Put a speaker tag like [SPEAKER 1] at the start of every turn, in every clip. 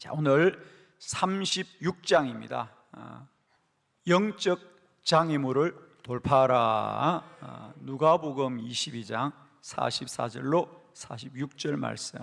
[SPEAKER 1] 자, 오늘 36장입니다. 영적 장애물을 돌파하라. 누가복음 22장 44절로 46절 말씀,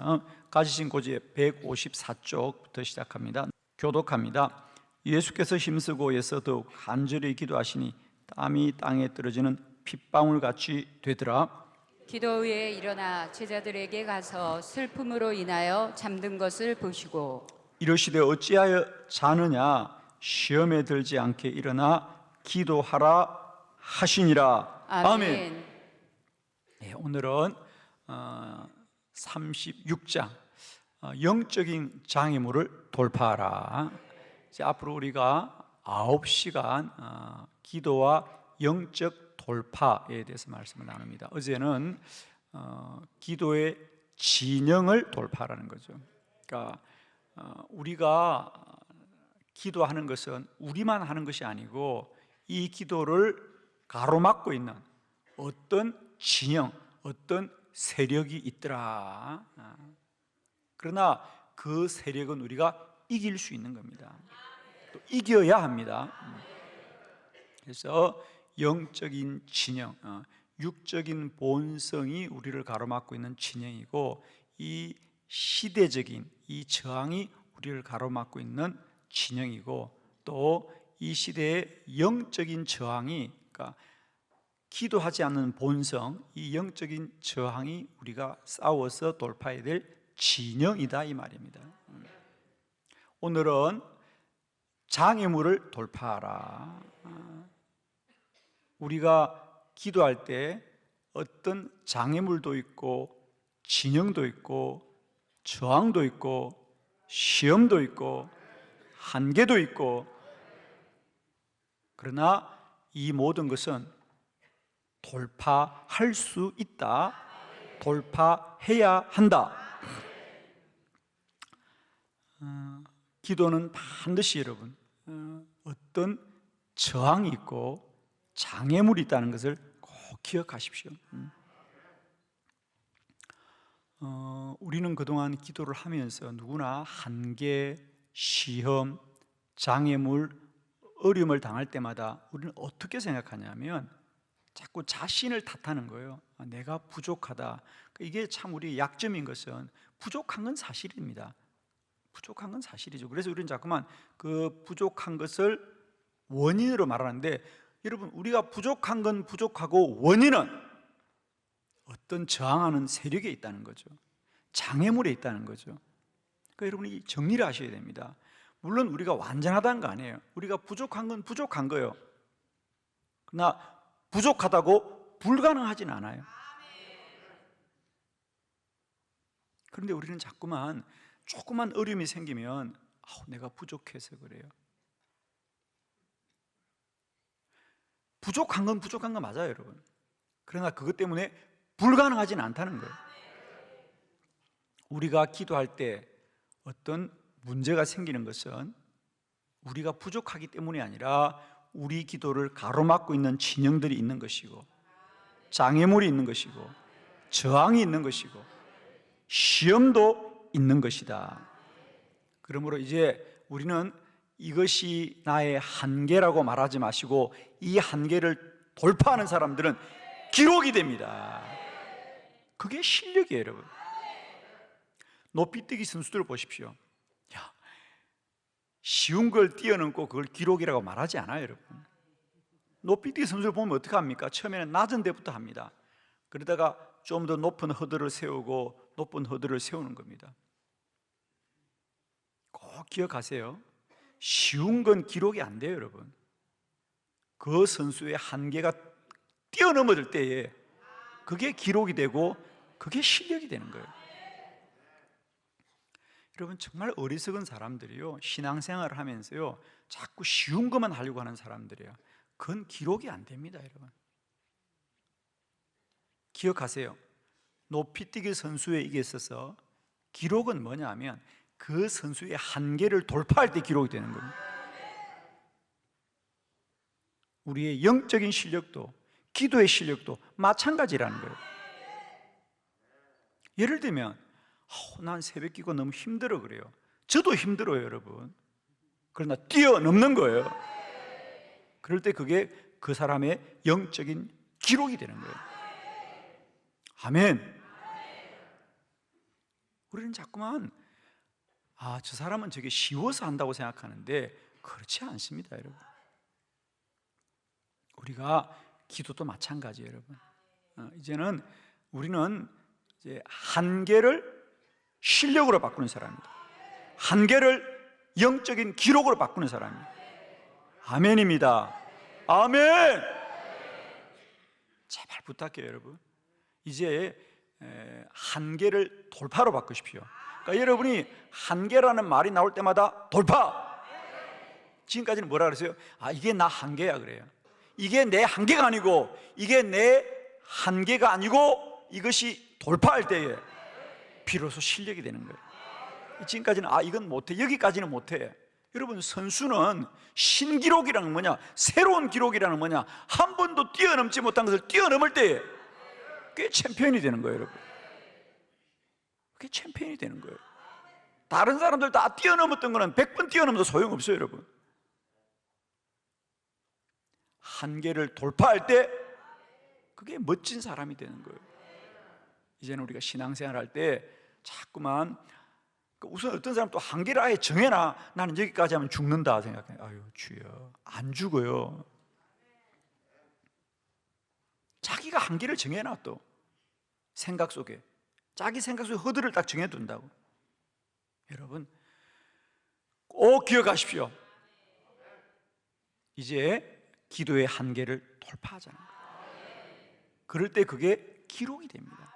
[SPEAKER 1] 가지신 고지의 154쪽부터 시작합니다. 교독합니다. 예수께서 힘쓰고 애써 더욱 간절히 기도하시니 땀이 땅에 떨어지는 핏방울같이 되더라.
[SPEAKER 2] 기도 후에 일어나 제자들에게 가서 슬픔으로 인하여 잠든 것을 보시고
[SPEAKER 1] 이르시되 어찌하여 자느냐, 시험에 들지 않게 일어나 기도하라 하시니라. 아멘. 네, 오늘은 36장 영적인 장애물을 돌파하라. 이제 앞으로 우리가 9시간 기도와 영적 돌파에 대해서 말씀을 나눕니다. 어제는 기도의 진영을 돌파하라는 거죠. 그러니까 우리가 기도하는 것은 우리만 하는 것이 아니고 이 기도를 가로막고 있는 어떤 진영, 어떤 세력이 있더라. 그러나 그 세력은 우리가 이길 수 있는 겁니다. 또 이겨야 합니다. 그래서 영적인 진영, 육적인 본성이 우리를 가로막고 있는 진영이고, 이 시대적인 이 저항이 우리를 가로막고 있는 진영이고, 또 이 시대의 영적인 저항이, 그러니까 기도하지 않는 본성, 이 영적인 저항이 우리가 싸워서 돌파해야 될 진영이다, 이 말입니다. 오늘은 장애물을 돌파하라. 우리가 기도할 때 어떤 장애물도 있고 진영도 있고 저항도 있고 시험도 있고 한계도 있고, 그러나 이 모든 것은 돌파할 수 있다, 돌파해야 한다. 기도는 반드시 여러분 어떤 저항이 있고 장애물이 있다는 것을 꼭 기억하십시오. 우리는 그동안 기도를 하면서 누구나 한계, 시험, 장애물, 어려움을 당할 때마다 우리는 어떻게 생각하냐면 자꾸 자신을 탓하는 거예요. 내가 부족하다. 이게 참 우리 약점인 것은 부족한 건 사실입니다. 부족한 건 사실이죠. 그래서 우리는 자꾸만 그 부족한 것을 원인으로 말하는데, 여러분, 우리가 부족한 건 부족하고 원인은 어떤 저항하는 세력에 있다는 거죠. 장애물에 있다는 거죠. 그러니까 여러분이 정리를 하셔야 됩니다. 물론 우리가 완전하다는 거 아니에요. 우리가 부족한 건 부족한 거예요. 그러나 부족하다고 불가능하진 않아요. 그런데 우리는 자꾸만 조그만 어려움이 생기면 내가 부족해서 그래요. 부족한 건 부족한 거 맞아요, 여러분. 그러나 그것 때문에 불가능하진 않다는 거예요. 우리가 기도할 때 어떤 문제가 생기는 것은 우리가 부족하기 때문이 아니라 우리 기도를 가로막고 있는 진영들이 있는 것이고, 장애물이 있는 것이고, 저항이 있는 것이고, 시험도 있는 것이다. 그러므로 이제 우리는 이것이 나의 한계라고 말하지 마시고, 이 한계를 돌파하는 사람들은 기록이 됩니다. 그게 실력이에요, 여러분. 높이뛰기 선수들 보십시오. 쉬운 걸 뛰어넘고 그걸 기록이라고 말하지 않아요, 여러분. 높이뛰기 선수를 보면 어떻게 합니까? 처음에는 낮은 데부터 합니다. 그러다가 좀 더 높은 허들을 세우고 높은 허들을 세우는 겁니다. 꼭 기억하세요. 쉬운 건 기록이 안 돼요, 여러분. 그 선수의 한계가 뛰어넘어질 때에 그게 기록이 되고 그게 실력이 되는 거예요. 여러분, 정말 어리석은 사람들이요, 신앙생활을 하면서요 자꾸 쉬운 것만 하려고 하는 사람들이에요. 그건 기록이 안 됩니다, 여러분. 기억하세요. 높이뛰기 선수에 이게 있어서 기록은 뭐냐 하면 그 선수의 한계를 돌파할 때 기록이 되는 겁니다. 우리의 영적인 실력도 기도의 실력도 마찬가지라는 거예요. 예를 들면 난 새벽 기도 너무 힘들어 그래요. 저도 힘들어요, 여러분. 그러나 뛰어넘는 거예요. 그럴 때 그게 그 사람의 영적인 기록이 되는 거예요. 아멘. 우리는 자꾸만 저 사람은 저게 쉬워서 한다고 생각하는데 그렇지 않습니다, 여러분. 우리가 기도도 마찬가지예요, 여러분. 이제는 우리는 이제 한계를 실력으로 바꾸는 사람입니다. 한계를 영적인 기록으로 바꾸는 사람입니다. 아멘입니다. 아멘. 제발 부탁해요, 여러분. 이제 한계를 돌파로 바꾸십시오. 그러니까 여러분이 한계라는 말이 나올 때마다 돌파. 지금까지는 뭐라 그랬어요? 이게 나 한계야 그래요. 이게 내 한계가 아니고, 이게 내 한계가 아니고, 이것이 돌파할 때에 비로소 실력이 되는 거예요. 지금까지는 이건 못해, 여기까지는 못해. 여러분, 선수는 신기록이라는 뭐냐, 새로운 기록이라는 뭐냐, 한 번도 뛰어넘지 못한 것을 뛰어넘을 때에 그게 챔피언이 되는 거예요, 여러분. 그게 챔피언이 되는 거예요. 다른 사람들 다 뛰어넘었던 거는 100번 뛰어넘어도 소용없어요, 여러분. 한계를 돌파할 때 그게 멋진 사람이 되는 거예요. 이제는 우리가 신앙생활 할 때 자꾸만, 우선 어떤 사람 또 한계를 아예 정해놔. 나는 여기까지 하면 죽는다 생각해요. 아유 주여, 안 죽어요. 자기가 한계를 정해놔. 또 생각 속에, 자기 생각 속에 허들을 딱 정해둔다고. 여러분 꼭 기억하십시오. 이제 기도의 한계를 돌파하자는 거예요. 그럴 때 그게 기록이 됩니다.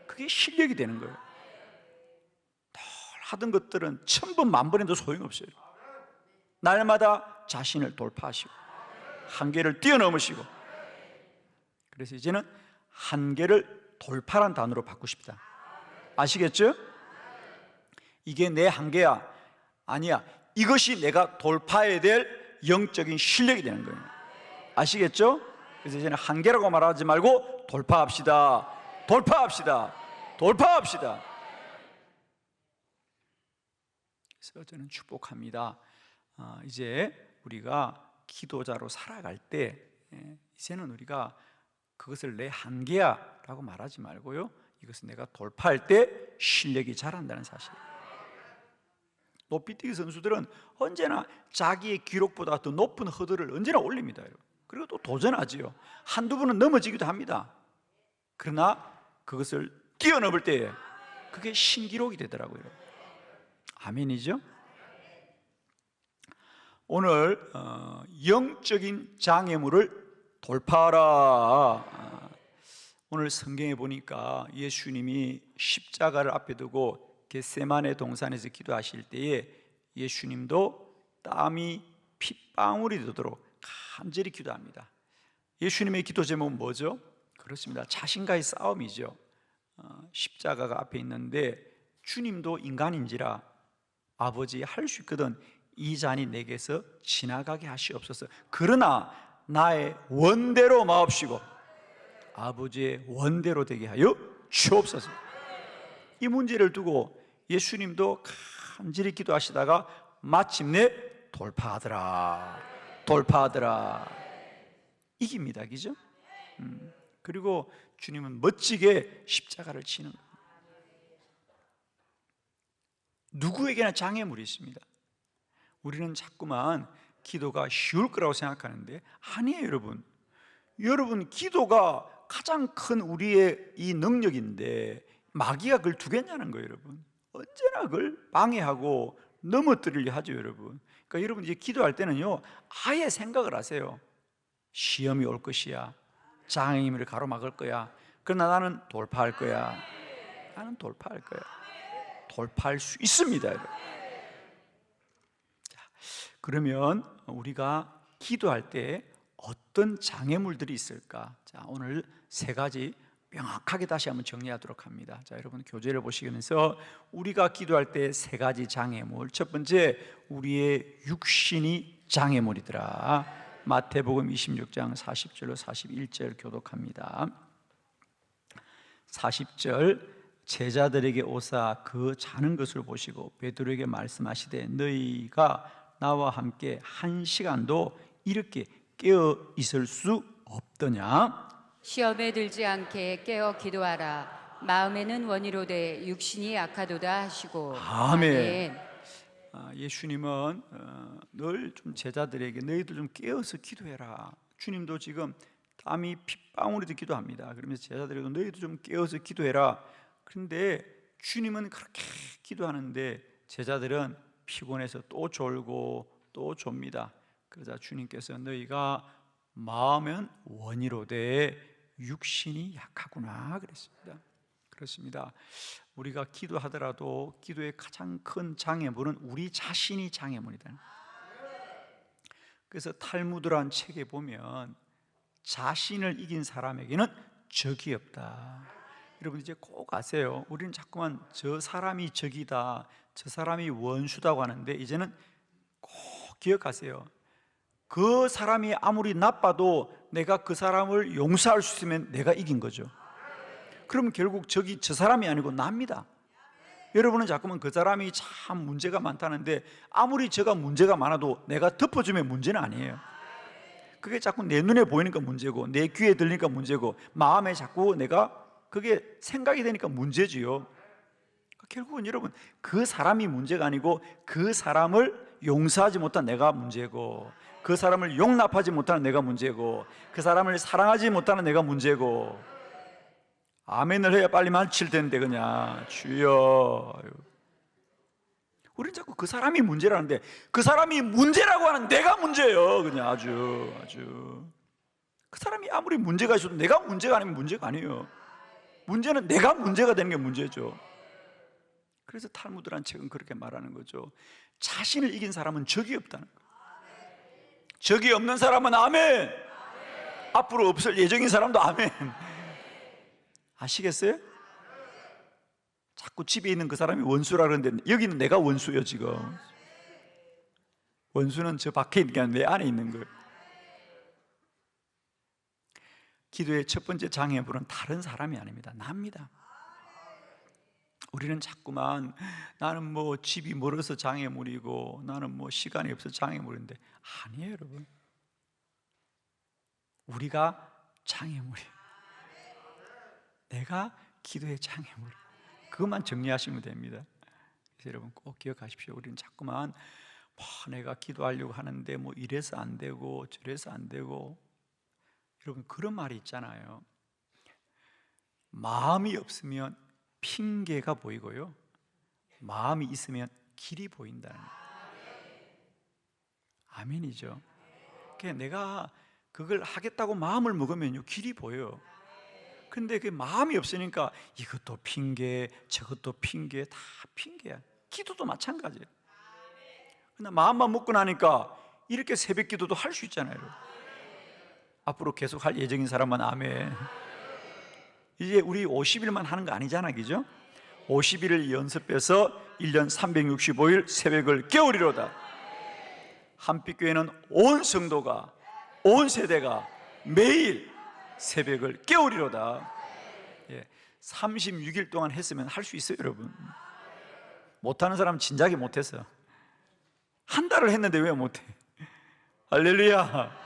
[SPEAKER 1] 그게 실력이 되는 거예요. 늘 하던 것들은 1000번 만번에도 소용없어요. 날마다 자신을 돌파하시고 한계를 뛰어넘으시고. 그래서 이제는 한계를 돌파란 단어로 바꾸십시다. 아시겠죠? 이게 내 한계야, 아니야, 이것이 내가 돌파해야 될 영적인 실력이 되는 거예요. 아시겠죠? 그래서 이제는 한계라고 말하지 말고 돌파합시다. 돌파합시다. 돌파합시다. 그래서 저는 축복합니다. 이제 우리가 기도자로 살아갈 때 이제는 우리가 그것을 내 한계야 라고 말하지 말고요, 이것은 내가 돌파할 때 실력이 자란다는 사실. 높이뛰기 선수들은 언제나 자기의 기록보다 더 높은 허들을 언제나 올립니다. 그리고 또 도전하지요. 한두 번은 넘어지기도 합니다. 그러나 그것을 뛰어넘을 때에 그게 신기록이 되더라고요. 아멘이죠? 오늘 영적인 장애물을 돌파하라. 오늘 성경에 보니까 예수님이 십자가를 앞에 두고 겟세마네 동산에서 기도하실 때에 예수님도 땀이 핏방울이 되도록 간절히 기도합니다. 예수님의 기도 제목은 뭐죠? 그렇습니다. 자신과의 싸움이죠. 십자가가 앞에 있는데 주님도 인간인지라 아버지, 할 수 있거든 이 잔이 내게서 지나가게 하시옵소서. 그러나 나의 원대로 마옵시고 아버지의 원대로 되게 하여 주옵소서. 이 문제를 두고 예수님도 간절히 기도하시다가 마침내 돌파하더라. 이깁니다. 그죠? 그리고 주님은 멋지게 십자가를 치는 거예요. 누구에게나 장애물이 있습니다. 우리는 자꾸만 기도가 쉬울 거라고 생각하는데 아니에요, 여러분. 여러분, 기도가 가장 큰 우리의 이 능력인데 마귀가 그걸 두겠냐는 거예요, 여러분. 언제나 그걸 방해하고 넘어뜨리려 하죠, 여러분. 그러니까 여러분 이제 기도할 때는요, 아예 생각을 하세요. 시험이 올 것이야. 장애물을 가로막을 거야. 그러나 나는 돌파할 거야. 나는 돌파할 거야. 돌파할 수 있습니다, 여러분. 자, 그러면 우리가 기도할 때 어떤 장애물들이 있을까? 자, 오늘 3가지 명확하게 다시 한번 정리하도록 합니다. 자, 여러분 교재를 보시면서 우리가 기도할 때 3가지 장애물. 첫 번째, 우리의 육신이 장애물이더라. 마태복음 26장 40절로 41절 교독합니다. 40절, 제자들에게 오사 그 자는 것을 보시고 베드로에게 말씀하시되 너희가 나와 함께 한 시간도 이렇게 깨어 있을 수 없더냐?
[SPEAKER 2] 시험에 들지 않게 깨어 기도하라. 마음에는 원이로되 육신이 약하도다 하시고.
[SPEAKER 1] 아멘. 예수님은 늘 좀 제자들에게 너희들 좀 깨어서 기도해라. 주님도 지금 땀이 핏방울이도 기도합니다. 그러면서 제자들에게 너희도 좀 깨어서 기도해라. 그런데 주님은 그렇게 기도하는데 제자들은 피곤해서 또 졸고 또 좁니다. 그러자 주님께서 너희가 마음은 원이로되 육신이 약하구나 그랬습니다. 그렇습니다. 우리가 기도하더라도 기도의 가장 큰 장애물은 우리 자신이 장애물이다. 그래서 탈무드라는 책에 보면 자신을 이긴 사람에게는 적이 없다. 여러분 이제 꼭 아세요. 우리는 자꾸만 저 사람이 적이다, 저 사람이 원수다고 하는데 이제는 꼭 기억하세요. 그 사람이 아무리 나빠도 내가 그 사람을 용서할 수 있으면 내가 이긴 거죠. 그러면 결국 적이 저 사람이 아니고 납니다. 여러분은 자꾸만 그 사람이 참 문제가 많다는데 아무리 저가 문제가 많아도 내가 덮어주면 문제는 아니에요. 그게 자꾸 내 눈에 보이니까 문제고 내 귀에 들리니까 문제고 마음에 자꾸 내가 그게 생각이 되니까 문제지요. 결국은 여러분 그 사람이 문제가 아니고 그 사람을 용서하지 못한 내가 문제고 그 사람을 용납하지 못하는 내가 문제고 그 사람을 사랑하지 못하는 내가 문제고. 아멘을 해야 빨리 마칠 텐데 그냥 주여. 우리는 자꾸 그 사람이 문제라는데 그 사람이 문제라고 하는 내가 문제예요. 그냥 아주 그 사람이 아무리 문제가 있어도 내가 문제가 아니면 문제가 아니에요. 문제는 내가 문제가 되는 게 문제죠. 그래서 탈무드라는 책은 그렇게 말하는 거죠. 자신을 이긴 사람은 적이 없다는 거예요. 적이 없는 사람은 아멘. 앞으로 없을 예정인 사람도 아멘. 아시겠어요? 자꾸 집에 있는 그 사람이 원수라 그러는데 여기는 내가 원수예요. 지금 원수는 저 밖에 있는 게 아니라 내 안에 있는 거예요. 기도의 첫 번째 장애물은 다른 사람이 아닙니다. 나입니다. 우리는 자꾸만 나는 뭐 집이 멀어서 장애물이고 나는 뭐 시간이 없어서 장애물인데 아니에요. 여러분 우리가 장애물이에요. 내가 기도의 장애물. 그것만 정리하시면 됩니다. 그래서 여러분 꼭 기억하십시오. 우리는 자꾸만 내가 기도하려고 하는데 뭐 이래서 안 되고 저래서 안 되고. 여러분 그런 말이 있잖아요. 마음이 없으면 핑계가 보이고요 마음이 있으면 길이 보인다는 거예요. 아멘이죠. 그러니까 내가 그걸 하겠다고 마음을 먹으면요 길이 보여요. 근데 그 마음이 없으니까 이것도 핑계 저것도 핑계 다 핑계야. 기도도 마찬가지예요. 근데 마음만 먹고 나니까 이렇게 새벽 기도도 할 수 있잖아요. 앞으로 계속 할 예정인 사람만 아멘. 이제 우리 50일만 하는 거 아니잖아, 그죠? 50일을 연습해서 1년 365일 새벽을 깨우리로다. 한빛교회는 온 성도가 온 세대가 매일 새벽을 깨우리로다. 36일 동안 했으면 할 수 있어요, 여러분. 못하는 사람 진작에 못했어. 한 달을 했는데 왜 못해? 할렐루야.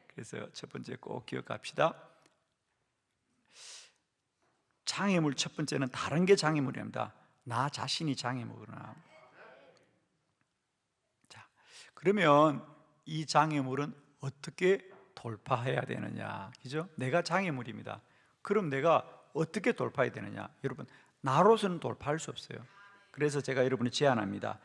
[SPEAKER 1] 그래서 첫 번째 꼭 기억합시다. 장애물 첫 번째는 다른 게 장애물입니다. 나 자신이 장애물이구나. 자, 그러면 이 장애물은 어떻게 돌파해야 되느냐, 그죠? 내가 장애물입니다. 그럼 내가 어떻게 돌파해야 되느냐? 여러분 나로서는 돌파할 수 없어요. 그래서 제가 여러분이 제안합니다.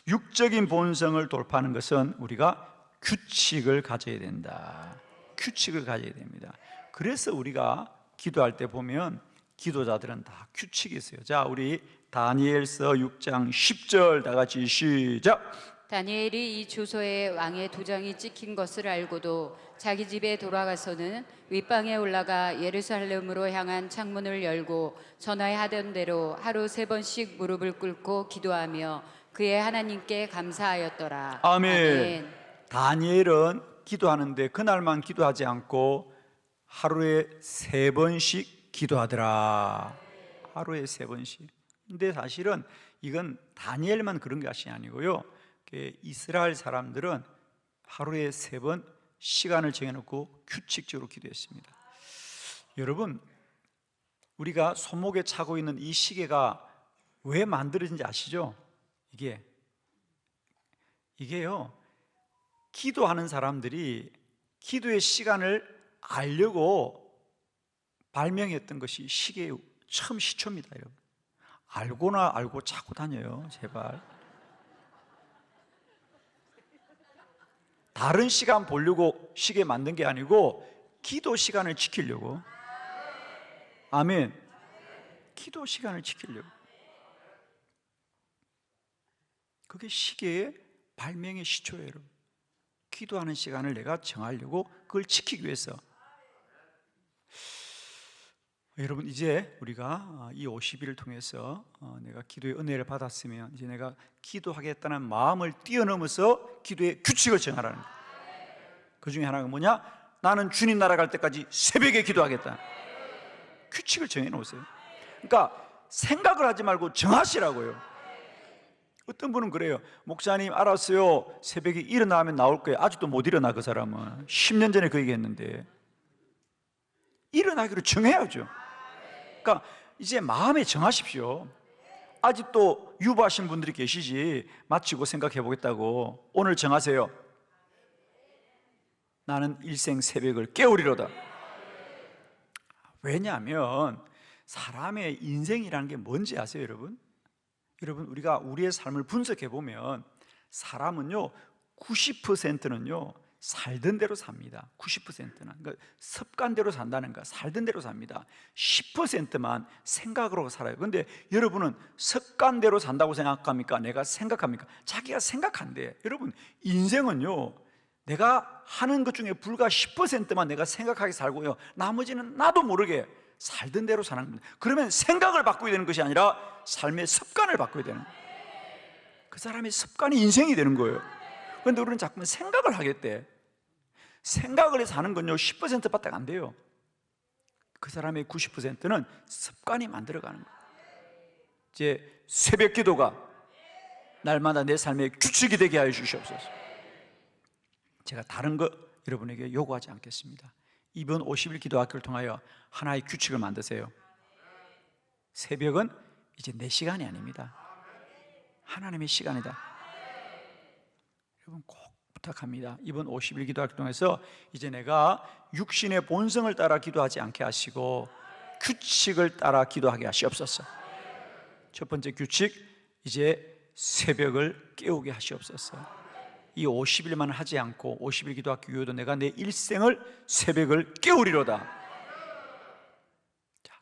[SPEAKER 1] 육적인 본성을 돌파하는 것은 우리가 규칙을 가져야 된다. 규칙을 가져야 됩니다. 그래서 우리가 기도할 때 보면 기도자들은 다 규칙이 있어요. 자, 우리 다니엘서 6장 10절 다 같이 시작.
[SPEAKER 2] 다니엘이 이 주소에 왕의 도장이 찍힌 것을 알고도 자기 집에 돌아가서는 윗방에 올라가 예루살렘으로 향한 창문을 열고 전에 하던 대로 하루 3번씩 무릎을 꿇고 기도하며 그의 하나님께 감사하였더라.
[SPEAKER 1] 아멘. 다니엘은 기도하는데 그날만 기도하지 않고 하루에 3번씩 기도하더라. 하루에 3번씩. 근데 사실은 이건 다니엘만 그런 것이 아니고요, 이스라엘 사람들은 하루에 3번 시간을 정해놓고 규칙적으로 기도했습니다. 여러분, 우리가 손목에 차고 있는 이 시계가 왜 만들어진지 아시죠? 이게요, 기도하는 사람들이 기도의 시간을 알려고 발명했던 것이 시계의 처음 시초입니다. 여러분, 알고나 알고 차고 다녀요, 제발. 다른 시간 보려고 시계 만든 게 아니고 기도 시간을 지키려고. 아멘. 기도 시간을 지키려고. 그게 시계의 발명의 시초예요, 여러분. 기도하는 시간을 내가 정하려고, 그걸 지키기 위해서. 여러분, 이제 우리가 이 50일을 통해서 내가 기도의 은혜를 받았으면 이제 내가 기도하겠다는 마음을 뛰어넘어서 기도의 규칙을 정하라는 거예요. 그 중에 하나가 뭐냐? 나는 주님 나라 갈 때까지 새벽에 기도하겠다. 규칙을 정해 놓으세요. 그러니까 생각을 하지 말고 정하시라고요. 어떤 분은 그래요. 목사님, 알았어요, 새벽에 일어나면 나올 거예요. 아직도 못 일어나. 그 사람은 10년 전에 그 얘기했는데. 일어나기로 정해야죠. 그러니까 이제 마음에 정하십시오. 아직도 유보하신 분들이 계시지. 마치고 생각해 보겠다고. 오늘 정하세요. 나는 일생 새벽을 깨우리로다. 왜냐하면 사람의 인생이라는 게 뭔지 아세요, 여러분? 여러분, 우리가 우리의 삶을 분석해 보면 사람은요, 90%는요 살던 대로 삽니다. 90%는. 그러니까 습관대로 산다는 거, 살던 대로 삽니다. 10%만 생각으로 살아요. 그런데 여러분은 습관대로 산다고 생각합니까? 내가 생각합니까? 자기가 생각한대. 여러분, 인생은요, 내가 하는 것 중에 불과 10%만 내가 생각하게 살고요, 나머지는 나도 모르게 살던 대로 사는 겁니다. 그러면 생각을 바꿔야 되는 것이 아니라 삶의 습관을 바꿔야 되는 거예요. 그 사람의 습관이 인생이 되는 거예요. 그런데 우리는 자꾸만 생각을 하겠대. 생각을 해서 하는 건요 10%밖에 안 돼요. 그 사람의 90%는 습관이 만들어가는 거예요. 이제 새벽 기도가 날마다 내 삶의 규칙이 되게 하여 주시옵소서. 제가 다른 거 여러분에게 요구하지 않겠습니다. 이번 50일 기도학교를 통하여 하나의 규칙을 만드세요. 새벽은 이제 내 시간이 아닙니다. 하나님의 시간이다. 여러분, 꼭 부탁합니다. 이번 50일 기도학교를 통해서 이제 내가 육신의 본성을 따라 기도하지 않게 하시고 규칙을 따라 기도하게 하시옵소서. 첫 번째 규칙, 이제 새벽을 깨우게 하시옵소서. 이 50일만 하지 않고 50일 기도학교 이후에도 내가 내 일생을 새벽을 깨우리로다. 자,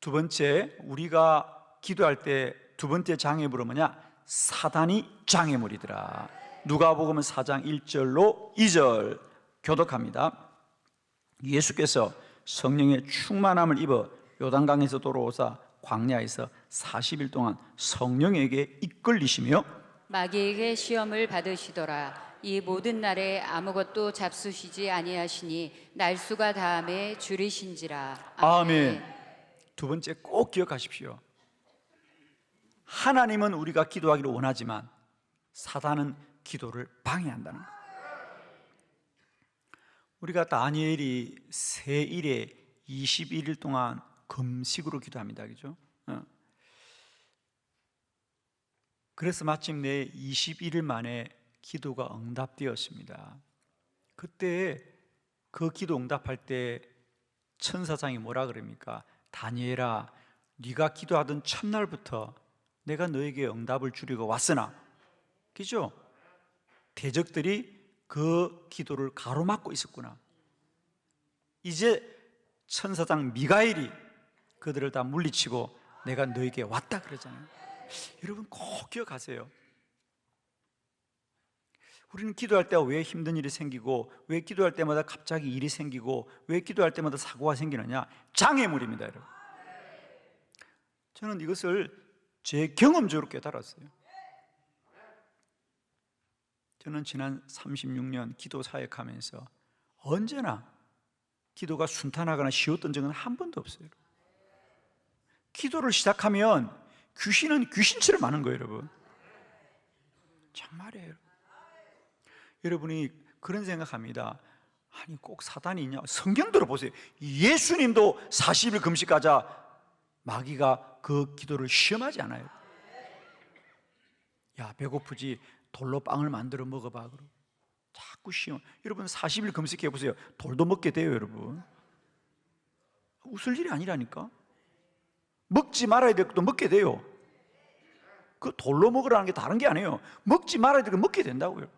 [SPEAKER 1] 두 번째, 우리가 기도할 때 두 번째 장애물은 뭐냐? 사단이 장애물이더라. 누가복음 4장 1절로 2절 교독합니다. 예수께서 성령의 충만함을 입어 요단강에서 돌아오사 광야에서 40일 동안 성령에게 이끌리시며
[SPEAKER 2] 마귀에게 시험을 받으시더라. 이 모든 날에 아무것도 잡수시지 아니하시니 날수가 다함에 줄이신지라.
[SPEAKER 1] 아멘. 두 번째 꼭 기억하십시오. 하나님은 우리가 기도하기를 원하지만 사단은 기도를 방해한다는 거예요. 우리가 다니엘이 세 일에 21일 동안 금식으로 기도합니다. 그죠? 그래서 마침내 21일 만에 기도가 응답되었습니다. 그때 그 기도 응답할 때 천사장이 뭐라 그럽니까? 다니엘아, 네가 기도하던 첫날부터 내가 너에게 응답을 주려고 왔으나, 그죠? 대적들이 그 기도를 가로막고 있었구나. 이제 천사장 미가엘이 그들을 다 물리치고 내가 너에게 왔다 그러잖아요. 여러분, 꼭 기억하세요. 우리는 기도할 때 왜 힘든 일이 생기고, 왜 기도할 때마다 갑자기 일이 생기고, 왜 기도할 때마다 사고가 생기느냐? 장애물입니다, 여러분. 저는 이것을 제 경험적으로 깨달았어요. 저는 지난 36년 기도 사역하면서 언제나 기도가 순탄하거나 쉬웠던 적은 한 번도 없어요. 기도를 시작하면 귀신은 귀신처럼 하는 거예요, 여러분. 정말이에요. 여러분이 그런 생각합니다. 아니 꼭 사단이 있냐? 성경 들어보세요. 예수님도 40일 금식하자 마귀가 그 기도를 시험하지 않아요. 야, 배고프지? 돌로 빵을 만들어 먹어봐. 그러고 자꾸 시험. 여러분 40일 금식해 보세요. 돌도 먹게 돼요, 여러분. 웃을 일이 아니라니까. 먹지 말아야 될 것도 먹게 돼요. 그 돌로 먹으라는 게 다른 게 아니에요. 먹지 말아야 될 거 먹게 된다고요.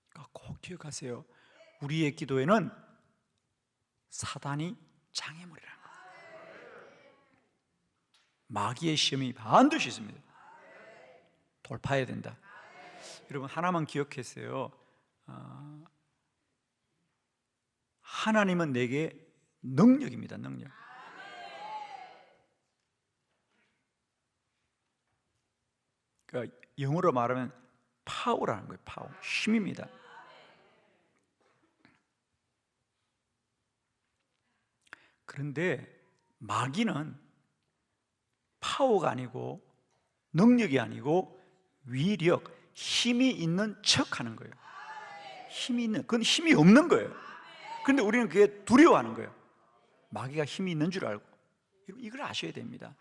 [SPEAKER 1] 그러니까 꼭 기억하세요. 우리의 기도에는 사단이 장애물이라는 거예요. 마귀의 시험이 반드시 있습니다. 돌파해야 된다. 여러분 하나만 기억했어요. 하나님은 내게 능력입니다. 능력. 그러니까 영어로 말하면 파워라는 거예요. 파워. 힘입니다. 그런데 마귀는 파워가 아니고 능력이 아니고 위력, 힘이 있는 척하는 거예요. 힘이 있는, 그건 힘이 없는 거예요. 그런데 우리는 그게 두려워하는 거예요. 마귀가 힘이 있는 줄 알고. 이걸 아셔야 됩니다.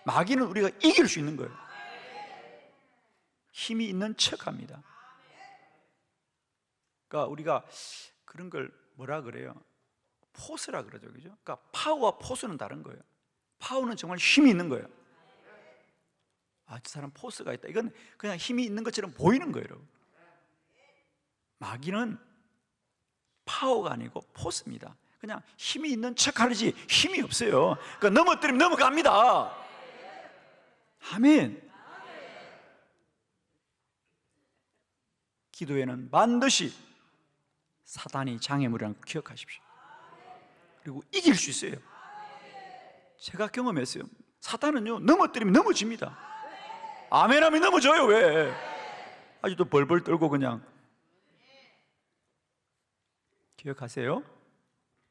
[SPEAKER 1] 마귀는 우리가 이길 수 있는 거예요. 힘이 있는 척합니다. 그러니까 우리가 그런 걸 뭐라 그래요? 포스라 그러죠, 그죠? 그러니까 파워와 포스는 다른 거예요. 파워는 정말 힘이 있는 거예요. 아, 저 사람 포스가 있다. 이건 그냥 힘이 있는 것처럼 보이는 거예요, 여러분. 마귀는 파워가 아니고 포스입니다. 그냥 힘이 있는 척하지 힘이 없어요. 그러니까 넘어뜨리면 넘어갑니다. 아멘. 기도에는 반드시 사단이 장애물이라는 거 기억하십시오. 그리고 이길 수 있어요. 제가 경험했어요. 사단은요 넘어뜨리면 넘어집니다. 아멘 하면 넘어져요. 왜? 아직도 벌벌 떨고 그냥. 기억하세요.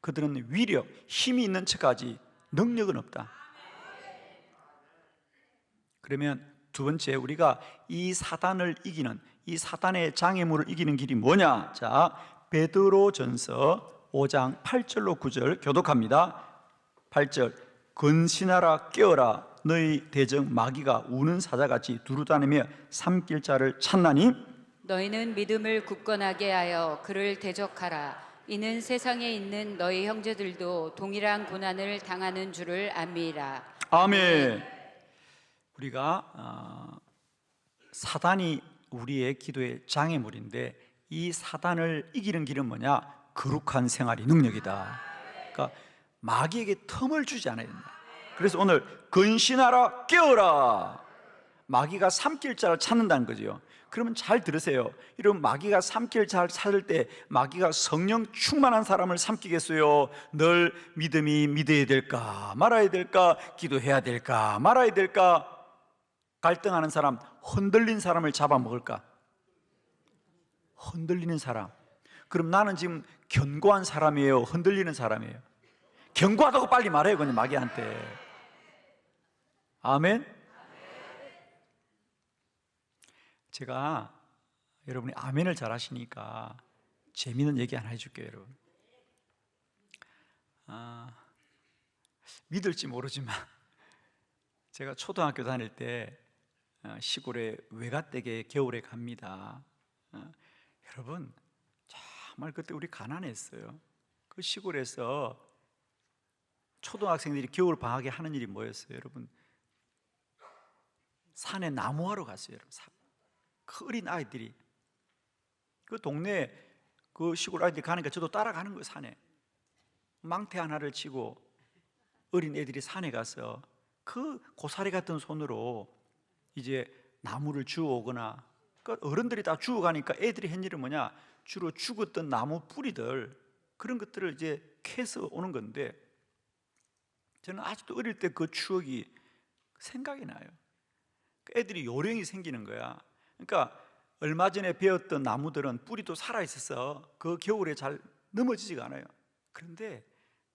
[SPEAKER 1] 그들은 위력, 힘이 있는 척하지 능력은 없다. 그러면 두 번째, 우리가 이 사단을 이기는, 이 사단의 장애물을 이기는 길이 뭐냐? 자, 베드로전서 5장 8절로 9절 교독합니다. 8절, 근신하라 깨어라 너희 대적 마귀가 우는 사자같이 두루다니며 삼킬 자를 찾나니
[SPEAKER 2] 너희는 믿음을 굳건하게 하여 그를 대적하라. 이는 세상에 있는 너희 형제들도 동일한 고난을 당하는 줄을 압니라.
[SPEAKER 1] 아멘. 우리가 사단이 우리의 기도의 장애물인데 이 사단을 이기는 길은 뭐냐? 거룩한 생활이 능력이다. 그러니까 마귀에게 틈을 주지 않아야 된다. 그래서 오늘 근신하라 깨어라. 마귀가 삼킬 자를 찾는다는 거죠. 그러면 잘 들으세요. 여러분, 마귀가 삼킬 자를 찾을 때 마귀가 성령 충만한 사람을 삼키겠어요? 늘 믿어야 될까 말아야 될까? 기도해야 될까 말아야 될까? 갈등하는 사람, 흔들린 사람을 잡아먹을까? 흔들리는 사람. 그럼 나는 지금 견고한 사람이에요? 흔들리는 사람이에요? 견고하다고 빨리 말해요, 그냥 마귀한테. 아멘? 제가 여러분이 아멘을 잘 하시니까 재미있는 얘기 하나 해줄게요, 여러분. 믿을지 모르지만 제가 초등학교 다닐 때 시골에 외갓댁에 겨울에 갑니다. 여러분, 정말 그때 우리 가난했어요. 그 시골에서 초등학생들이 겨울 방학에 하는 일이 뭐였어요, 여러분? 산에 나무하러 갔어요, 여러분. 그 어린 아이들이 그 동네 그 시골 아이들이 가니까 저도 따라가는 거예요. 산에 망태 하나를 치고 어린 애들이 산에 가서 그 고사리 같은 손으로 이제 나무를 주워오거나, 그러니까 어른들이 다 주워가니까 애들이 한 일은 뭐냐? 주로 죽었던 나무 뿌리들, 그런 것들을 이제 캐서 오는 건데, 저는 아직도 어릴 때 그 추억이 생각이 나요. 애들이 요령이 생기는 거야. 그러니까 얼마 전에 베었던 나무들은 뿌리도 살아있어서 그 겨울에 잘 넘어지지가 않아요. 그런데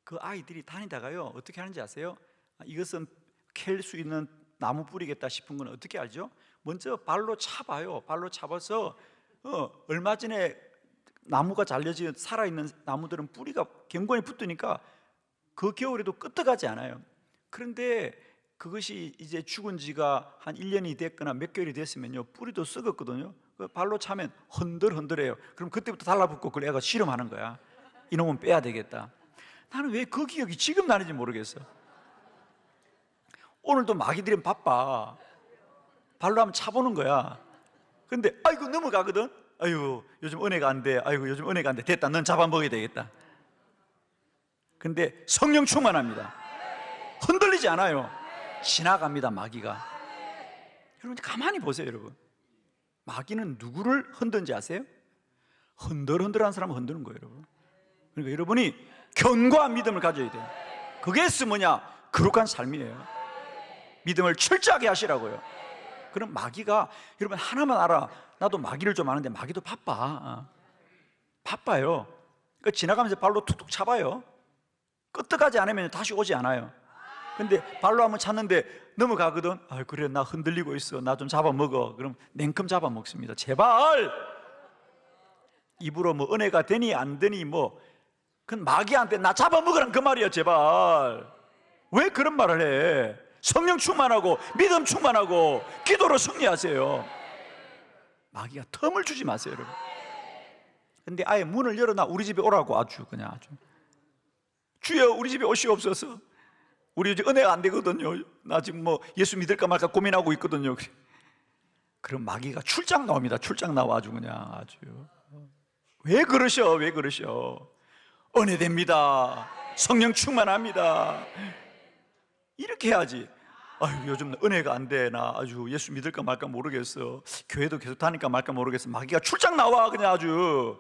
[SPEAKER 1] 그 아이들이 다니다가요 어떻게 하는지 아세요? 이것은 캘 수 있는 나무 뿌리겠다 싶은 건 어떻게 알죠? 먼저 발로 차봐요. 발로 차봐서 얼마 전에 나무가 잘려진 살아있는 나무들은 뿌리가 견고히 붙으니까 그 겨울에도 끄떡하지 않아요. 그런데 그것이 이제 죽은 지가 한 1년이 됐거나 몇 개월이 됐으면요 뿌리도 썩었거든요. 그 발로 차면 흔들흔들해요. 그럼 그때부터 달라붙고 그걸 애가 실험하는 거야. 이놈은 빼야 되겠다. 나는 왜 그 기억이 지금 나는지 모르겠어. 오늘도 마귀들은 바빠. 발로 한번 차보는 거야. 근데 아이고 넘어가거든. 아이고 요즘 은혜가 안 돼. 아이고 요즘 은혜가 안 돼. 됐다. 넌 잡아먹어야 되겠다. 근데 성령 충만합니다. 흔들리지 않아요. 지나갑니다. 마귀가. 여러분 가만히 보세요. 여러분 마귀는 누구를 흔든지 아세요? 흔들흔들한 사람을 흔드는 거예요. 여러분. 그러니까 여러분이 견고한 믿음을 가져야 돼요. 그게 뭐냐? 거룩한 삶이에요. 믿음을 철저하게 하시라고요. 그럼 마귀가, 여러분 하나만 알아. 나도 마귀를 좀 아는데 마귀도 바빠요. 그러니까 지나가면서 발로 툭툭 차봐요. 끄떡하지 않으면 다시 오지 않아요. 근데 발로 한번 찼는데 넘어가거든. 아 그래 나 흔들리고 있어. 나 좀 잡아먹어. 그럼 냉큼 잡아먹습니다. 제발. 입으로 뭐 은혜가 되니 안 되니 뭐 그건 마귀한테 나 잡아먹으란 그 말이야. 제발. 왜 그런 말을 해? 성령 충만하고 믿음 충만하고 기도로 승리하세요. 마귀가 틈을 주지 마세요. 여러분. 근데 아예 문을 열어놔. 우리 집에 오라고. 아주 주여 우리 집에 오시옵소서. 우리 이제 은혜가 안 되거든요. 나 지금 뭐 예수 믿을까 말까 고민하고 있거든요. 그럼 마귀가 출장 나옵니다. 출장 나와 아주 왜 그러셔? 은혜 됩니다. 성령 충만합니다. 이렇게 해야지. 아유 요즘 은혜가 안 돼. 나 아주 예수 믿을까 말까 모르겠어. 교회도 계속 다닐까 말까 모르겠어. 마귀가 출장 나와 그냥 아주.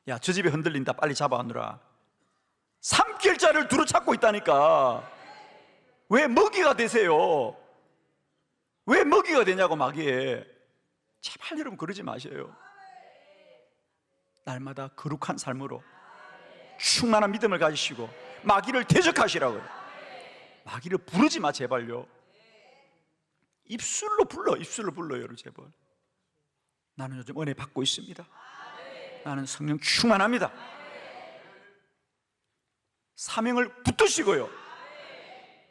[SPEAKER 1] 야 저 집에 흔들린다. 빨리 잡아오느라. 삼킬자를 두루 찾고 있다니까. 왜 먹이가 되세요? 왜 먹이가 되냐고 마귀에. 제발 여러분 그러지 마세요. 날마다 거룩한 삶으로 충만한 믿음을 가지시고 마귀를 대적하시라고요. 마귀를 부르지 마 제발요. 입술로 불러요 제발. 나는 요즘 은혜 받고 있습니다. 나는 성령 충만합니다. 사명을 붙드시고요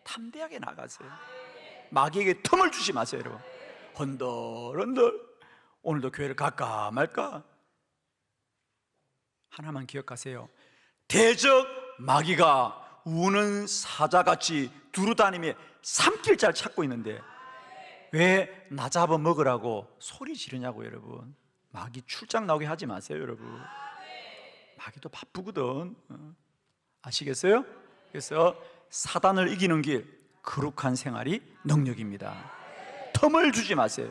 [SPEAKER 1] 담대하게 나가세요. 마귀에게 틈을 주지 마세요. 여러분 흔들 오늘도 교회를 갈까 말까. 하나만 기억하세요. 대적 마귀가 우는 사자같이 두루다니며 삼킬자를 찾고 있는데 왜 나 잡아먹으라고 소리 지르냐고. 여러분 마귀 출장 나오게 하지 마세요. 여러분 마귀도 바쁘거든. 아시겠어요? 그래서 사단을 이기는 길 거룩한 생활이 능력입니다. 틈을 주지 마세요.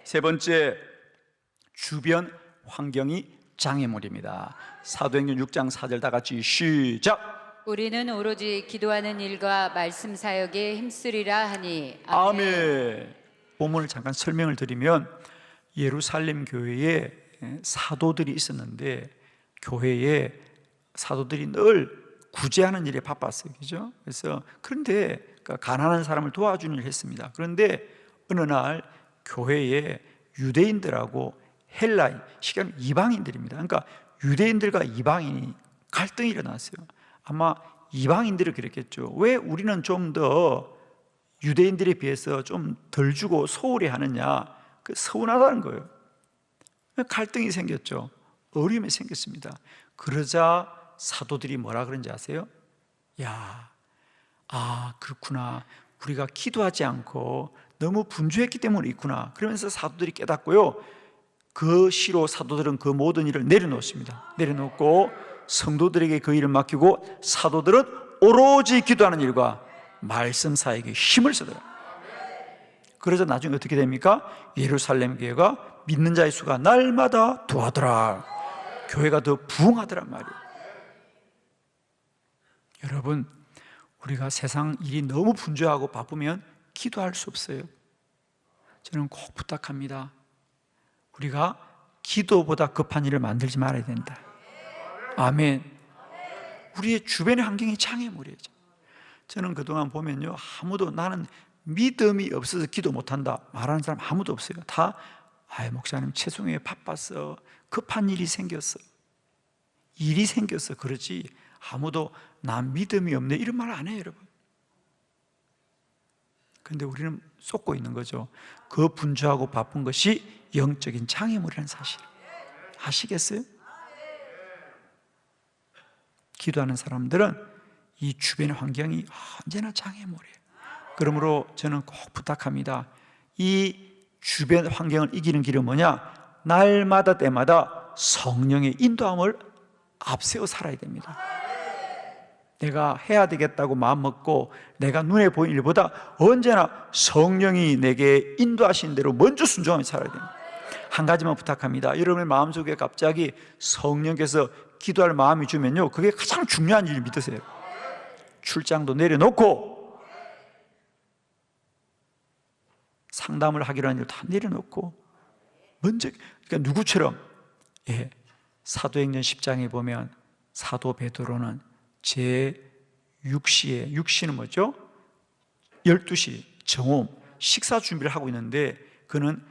[SPEAKER 1] 세 번째, 주변 환경이 장애물입니다. 사도행전 6장 4절 다 같이 시작.
[SPEAKER 2] 우리는 오로지 기도하는 일과 말씀 사역에 힘쓰리라 하니.
[SPEAKER 1] 아멘. 본문을 잠깐 설명을 드리면 예루살렘 교회에 사도들이 있었는데 교회에 사도들이 늘 구제하는 일에 바빴어요. 그죠? 그래서 그런데 가난한 사람을 도와주는 일을 했습니다. 그런데 어느 날 교회에 유대인들하고 헬라인, 시간 이방인들입니다. 그러니까 유대인들과 이방인이 갈등이 일어났어요. 아마 이방인들이 그랬겠죠. 왜 우리는 좀 더 유대인들에 비해서 좀 덜 주고 소홀히 하느냐. 그 서운하다는 거예요. 갈등이 생겼죠. 어려움이 생겼습니다. 그러자 사도들이 뭐라 그런지 아세요? 그렇구나. 우리가 기도하지 않고 너무 분주했기 때문에 있구나. 그러면서 사도들이 깨닫고요. 그 시로 사도들은 그 모든 일을 내려놓습니다. 내려놓고 성도들에게 그 일을 맡기고 사도들은 오로지 기도하는 일과 말씀 사역에 힘을 쓰더라. 그래서 나중에 어떻게 됩니까? 예루살렘 교회가 믿는 자의 수가 날마다 더하더라. 교회가 더 부흥하더란 말이에요. 여러분, 우리가 세상 일이 너무 분주하고 바쁘면 기도할 수 없어요. 저는 꼭 부탁합니다. 우리가 기도보다 급한 일을 만들지 말아야 된다. 아멘. 우리의 주변의 환경이 장애물이에요. 저는 그동안 보면요, 아무도 나는 믿음이 없어서 기도 못한다 말하는 사람 아무도 없어요. 다 목사님 최송에 바빴어, 급한 일이 생겼어, 일이 생겼어, 그러지 아무도 나 믿음이 없네 이런 말 안 해요, 여러분. 그런데 우리는 쏟고 있는 거죠. 그 분주하고 바쁜 것이 영적인 장애물이라는 사실 아시겠어요? 기도하는 사람들은 이 주변의 환경이 언제나 장애물이에요. 그러므로 저는 꼭 부탁합니다. 이 주변 환경을 이기는 길은 뭐냐? 날마다 때마다 성령의 인도함을 앞세워 살아야 됩니다. 내가 해야 되겠다고 마음먹고 내가 눈에 보이는 일보다 언제나 성령이 내게 인도하신 대로 먼저 순종하며 살아야 됩니다. 한 가지만 부탁합니다. 여러분의 마음속에 갑자기 성령께서 기도할 마음이 주면요, 그게 가장 중요한 일 믿으세요. 출장도 내려놓고 상담을 하기로 한 일 다 내려놓고 먼저, 그러니까 누구처럼, 사도행전 10장에 보면 사도 베드로는 제6시에, 6시는 뭐죠? 12시 정오 식사 준비를 하고 있는데 그는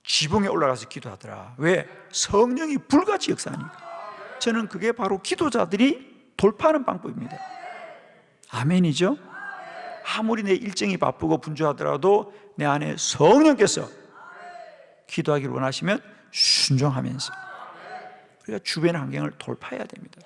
[SPEAKER 1] 지붕에 올라가서 기도하더라. 왜? 성령이 불같이 역사하니까. 저는 그게 바로 기도자들이 돌파하는 방법입니다. 아멘이죠? 아무리 내 일정이 바쁘고 분주하더라도 내 안에 성령께서 기도하기를 원하시면 순종하면서 우리가 주변의 환경을 돌파해야 됩니다.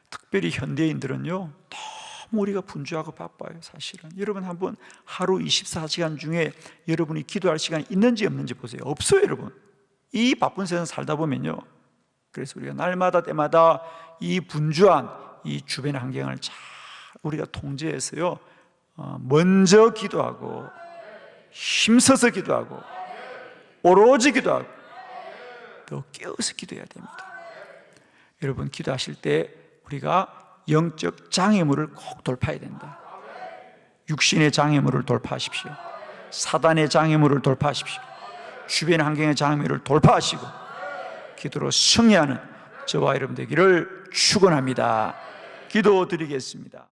[SPEAKER 1] 특별히 현대인들은요, 너무 우리가 분주하고 바빠요. 사실은 여러분 한번 하루 24시간 중에 여러분이 기도할 시간이 있는지 없는지 보세요. 없어요, 여러분. 이 바쁜 세상 살다 보면요, 그래서 우리가 날마다 때마다 이 분주한 이 주변의 환경을 잘 우리가 통제해서요, 먼저 기도하고 힘써서 기도하고 오로지 기도하고 더 깨어서 기도해야 됩니다. 여러분 기도하실 때 우리가 영적 장애물을 꼭 돌파해야 된다. 육신의 장애물을 돌파하십시오. 사단의 장애물을 돌파하십시오. 주변 환경의 장애물을 돌파하시고 기도로 승리하는 저와 여러분 되기를 축원합니다. 기도드리겠습니다.